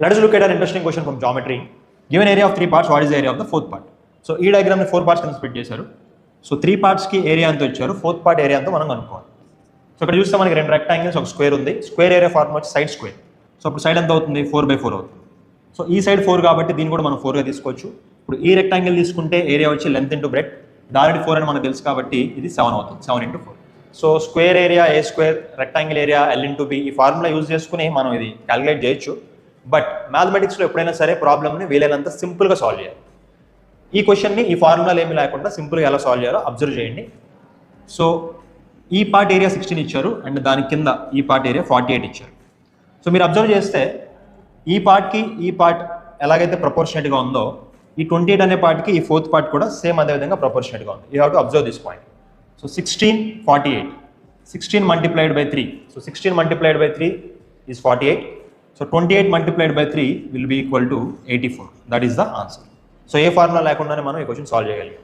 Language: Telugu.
Let us look at an interesting question from geometry. Given area of 3 parts, what is the area of the fourth part? So ఈ డయాగ్రామ్ ని 4 parts కింద స్ప్లిట్ చేశారు. సో 3 parts కి ఏరియా ఎంత ఇచ్చారు, ఫోర్త్ పార్ట్ ఏరియా అంతా మనం కనుక్కోవాలి. సో ఇక్కడ చూస్తే మనకి 2 రెక్టాంగిల్స్ ఒక స్క్వేర్ ఉంది. స్క్వేర్ ఏరియా ఫార్ములా వచ్చి సైడ్ స్క్వేర్. సో అప్పుడు సైడ్ ఎంత అవుతుంది, 4/4 అవుతుంది. సో ఈ సైడ్ 4 కాబట్టి దీన్ని కూడా మనం 4గా తీసుకోవచ్చు. ఇప్పుడు ఈ రెక్టాంగిల్ తీసుకుంటే ఏరియా వచ్చి లెంత్ ఇంటూ బ్రెడ్, ఆల్రెడీ 4 అని మనకు తెలుసు కాబట్టి ఇది 7 అవుతుంది. 7 × 4. So square area A square, rectangle area L × B, ఈ ఫార్ములా యూజ్ చేసుకుని మనం ఇది క్యాలిక్యులేట్ చేయొచ్చు. బట్ మ్యాథమెటిక్స్లో ఎప్పుడైనా సరే ప్రాబ్లమ్ని వీలైనంత సింపుల్గా సాల్వ్ చేయాలి. ఈ క్వశ్చన్ని ఈ ఫార్ములాలు ఏమి లేకుండా సింపుల్గా ఎలా సాల్వ్ చేయాలో అబ్జర్వ్ చేయండి. సో ఈ పార్ట్ ఏరియా 16 ఇచ్చారు అండ్ దాని కింద ఈ పార్ట్ ఏరియా 48 ఇచ్చారు. సో మీరు అబ్జర్వ్ చేస్తే ఈ పార్ట్కి ఈ పార్ట్ ఎలాగైతే ప్రపోర్షనేట్గా ఉందో, ఈ 28 అనే పార్ట్కి ఈ ఫోర్త్ పార్ట్ కూడా సేమ్ అదే విధంగా ప్రపోర్షనేట్గా ఉంది. You have to observe this point. So 16, 48. 16 multiplied by 3. So 16 multiplied by 3 is 48. So 28 multiplied by 3 will be equal to 84. That is the answer. So A formula లేకుండానే మనం ఈ క్వశ్చన్ సాల్వ్ చేయగలిగాం.